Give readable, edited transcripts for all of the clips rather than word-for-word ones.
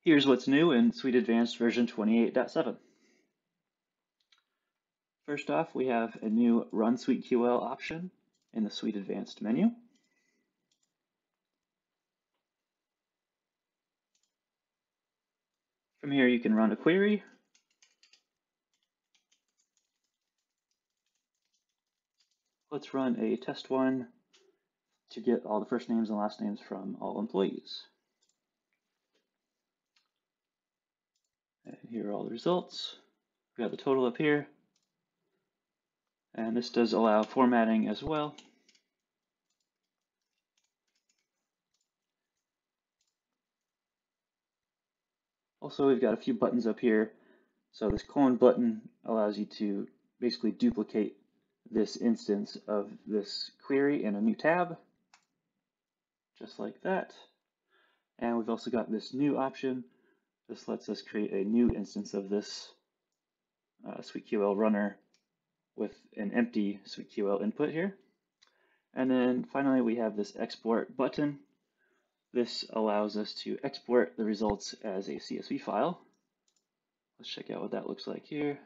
Here's what's new in SuiteAdvanced version 28.7. First off, we have a new Run SuiteQL option in the SuiteAdvanced menu. From here, you can run a query. Let's run a test one to get all the first names and last names from all employees. And here are all the results. We have the total up here. And this does allow formatting as well. Also, we've got a few buttons up here. So this colon button allows you to basically duplicate this instance of this query in a new tab, just like that. And we've also got this new option. This lets us create a new instance of this SuiteQL runner with an empty SuiteQL input here. And then finally, we have this export button. This allows us to export the results as a CSV file. Let's check out what that looks like here.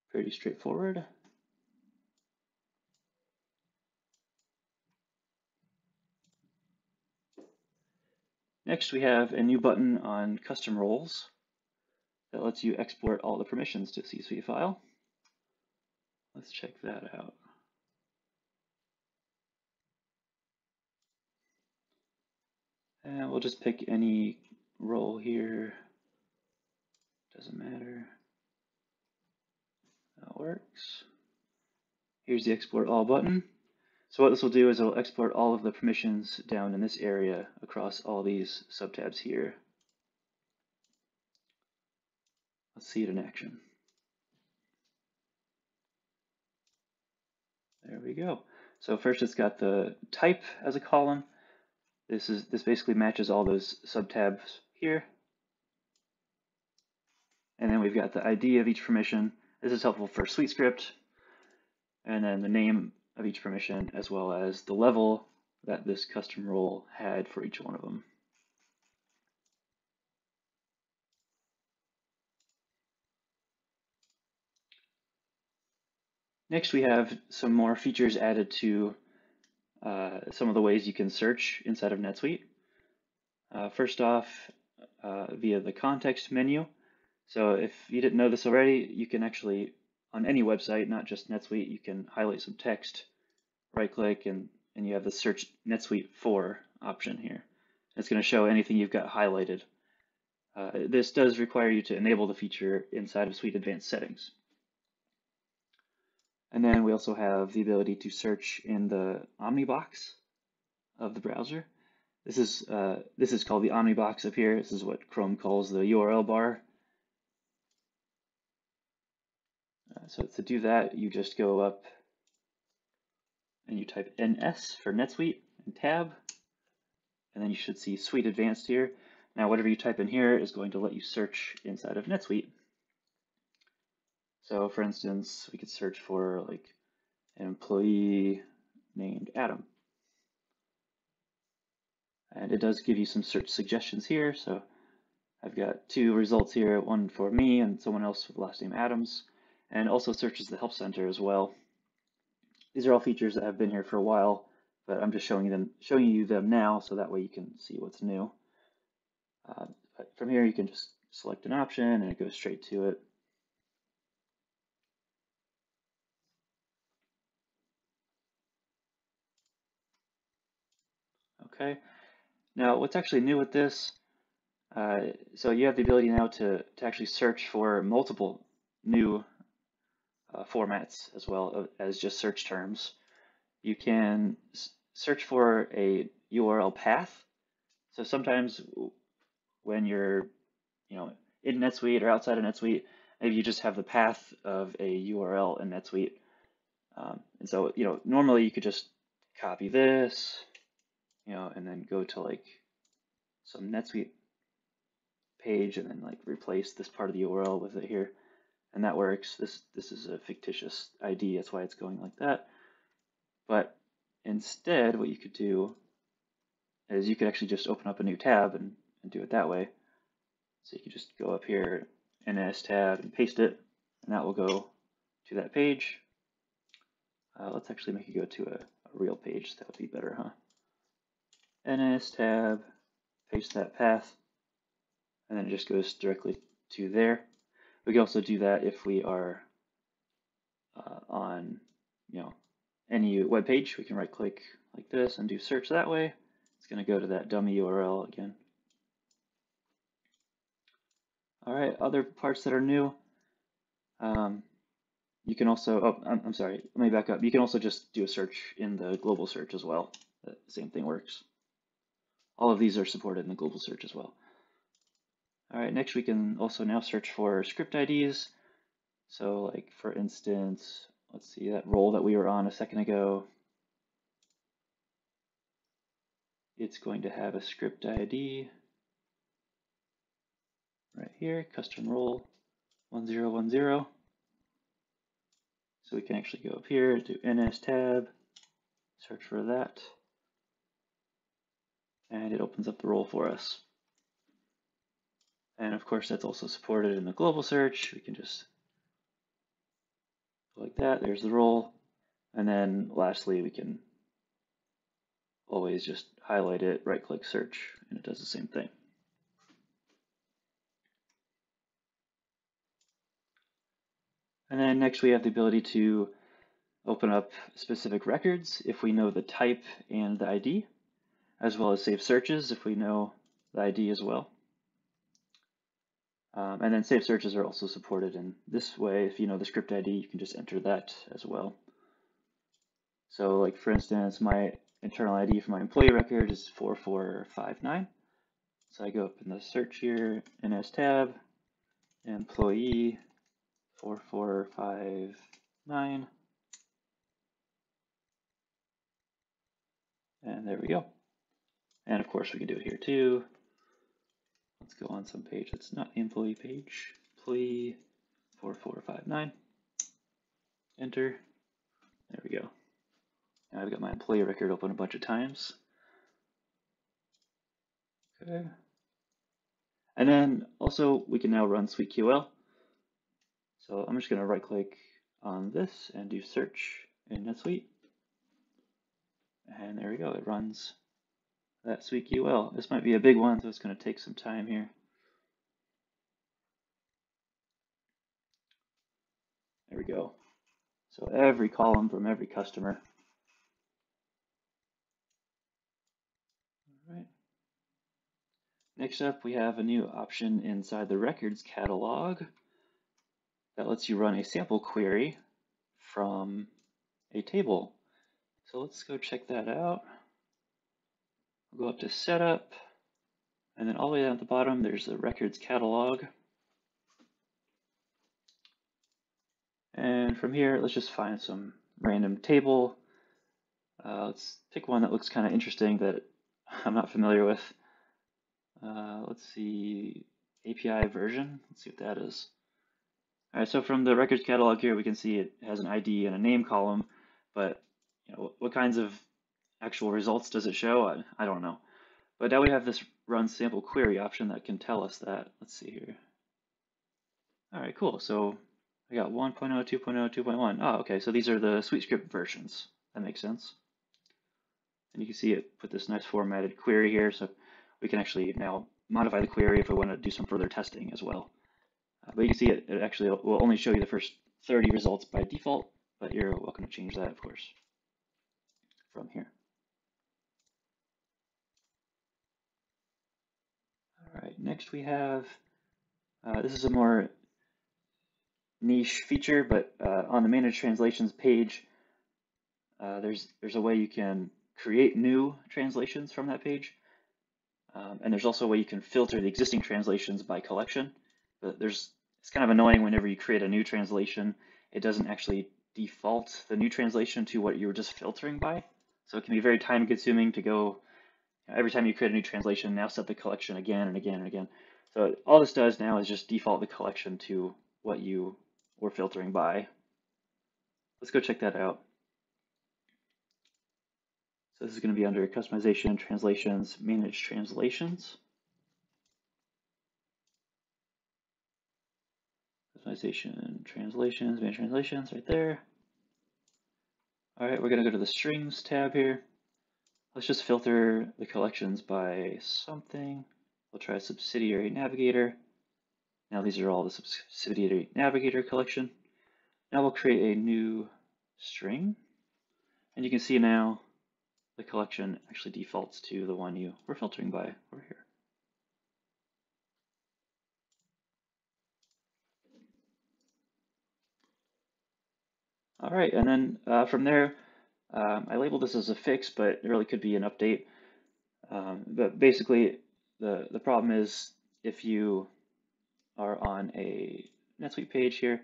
Pretty straightforward. Next, we have a new button on custom roles that lets you export all the permissions to a CSV file. Let's check that out. And we'll just pick any role here. Doesn't matter. That works. Here's the export all button. So what this will do is it'll export all of the permissions down in this area across all these subtabs here. Let's see it in action. There we go. So first it's got the type as a column. This basically matches all those subtabs here. And then we've got the ID of each permission. This is helpful for SuiteScript. And then the name of each permission, as well as the level that this custom role had for each one of them. Next, we have some more features added to some of the ways you can search inside of NetSuite. First off, via the context menu. So if you didn't know this already, you can actually, on any website, not just NetSuite, you can highlight some text, right-click, and you have the search NetSuite for option here. It's going to show anything you've got highlighted. This does require you to enable the feature inside of SuiteAdvanced settings. And then we also have the ability to search in the omnibox of the browser. This is called the omnibox up here. This is what Chrome calls the URL bar. So to do that, you just go up and you type NS for NetSuite and tab, and then you should see SuiteAdvanced here. Now, whatever you type in here is going to let you search inside of NetSuite. So for instance, we could search for like an employee named Adam. And it does give you some search suggestions here. So I've got two results here, one for me and someone else with the last name Adams, and also searches the Help Center as well. These are all features that have been here for a while, but I'm just showing you them now so that way you can see what's new. But from here, you can just select an option and it goes straight to it. Okay, now what's actually new with this, so you have the ability now to actually search for multiple new formats as well as just search terms. You can search for a URL path. So sometimes when you're in NetSuite or outside of NetSuite, maybe you just have the path of a URL in NetSuite. And so normally you could just copy this, and then go to like some NetSuite page and then like replace this part of the URL with it here. And that works. This is a fictitious ID, that's why it's going like that. But instead, what you could do is you could actually just open up a new tab and do it that way. So you can just go up here, NS tab, and paste it, and that will go to that page. Let's actually make it go to a real page. That would be better, huh? NS tab, paste that path, and then it just goes directly to there. We can also do that if we are on, any web page. We can right click like this and do search that way. It's going to go to that dummy URL again. All right, other parts that are new. You can also, I'm sorry, let me back up. You can also just do a search in the global search as well. The same thing works. All of these are supported in the global search as well. All right, next we can also now search for script IDs. So like for instance, let's see that role that we were on a second ago. It's going to have a script ID right here, custom role 1010. So we can actually go up here, do NS tab, search for that, and it opens up the role for us. And of course, that's also supported in the global search. We can just go like that, there's the role. And then lastly, we can always just highlight it, right click search, and it does the same thing. And then next we have the ability to open up specific records if we know the type and the ID, as well as save searches if we know the ID as well. And then save searches are also supported in this way. If you know the script ID, you can just enter that as well. So like for instance, my internal ID for my employee record is 4459. So I go up in the search here, NS tab, employee 4459. And there we go. And of course we can do it here too. Let's go on some page that's not the employee page. Employee 4459. Enter. There we go. Now I've got my employee record open a bunch of times. Okay. And then also we can now run SuiteQL. So I'm just going to right click on this and do search in NetSuite. And there we go. It runs that SuiteQL. This might be a big one, so it's going to take some time here. There we go. So every column from every customer. All right. Next up, we have a new option inside the records catalog that lets you run a sample query from a table. So let's go check that out. We'll go up to setup, and then all the way down at the bottom, there's the records catalog. And from here, let's just find some random table. Let's pick one that looks kind of interesting that I'm not familiar with. Let's see, API version. Let's see what that is. All right, so from the records catalog here, we can see it has an ID and a name column, but what kinds of actual results does it show? I don't know. But now we have this run sample query option that can tell us that. Let's see here. All right, cool. So I got 1.0, 2.0, 2.1. Oh, okay, so these are the SuiteScript versions. That makes sense. And you can see it put this nice formatted query here, so we can actually now modify the query if we want to do some further testing as well. But you can see it actually will only show you the first 30 results by default, but you're welcome to change that, of course, from here. All right, next we have, this is a more niche feature, but on the Manage Translations page, there's a way you can create new translations from that page. And there's also a way you can filter the existing translations by collection. But it's kind of annoying whenever you create a new translation, it doesn't actually default the new translation to what you were just filtering by. So it can be very time consuming to go, every time you create a new translation, now set the collection again and again and again. So all this does now is just default the collection to what you were filtering by. Let's go check that out. So this is going to be under customization, translations, manage translations. Customization, translations, manage translations right there. All right, we're going to go to the strings tab here. Let's just filter the collections by something. We'll try subsidiary navigator. Now these are all the subsidiary navigator collection. Now we'll create a new string. And you can see now the collection actually defaults to the one you were filtering by over here. All right, and then from there, I labeled this as a fix, but it really could be an update. But basically, the problem is if you are on a NetSuite page here,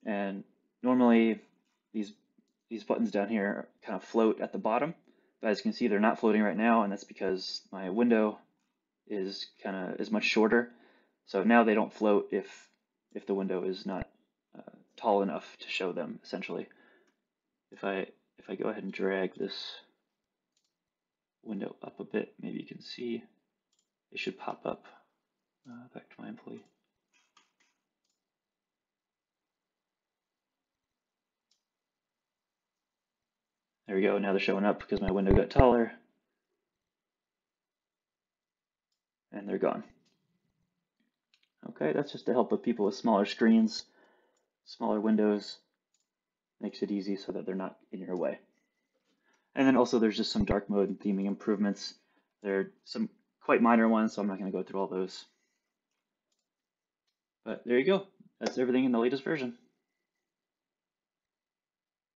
and normally these buttons down here kind of float at the bottom, but as you can see, they're not floating right now, and that's because my window is much shorter. So now they don't float if the window is not tall enough to show them, essentially. If I go ahead and drag this window up a bit, maybe you can see it should pop up. Back to my employee. There we go. Now they're showing up because my window got taller. And they're gone. Okay, that's just to help with people with smaller screens, smaller windows. Makes it easy so that they're not in your way. And then also there's just some dark mode and theming improvements. There are some quite minor ones, so I'm not going to go through all those. But there you go. That's everything in the latest version.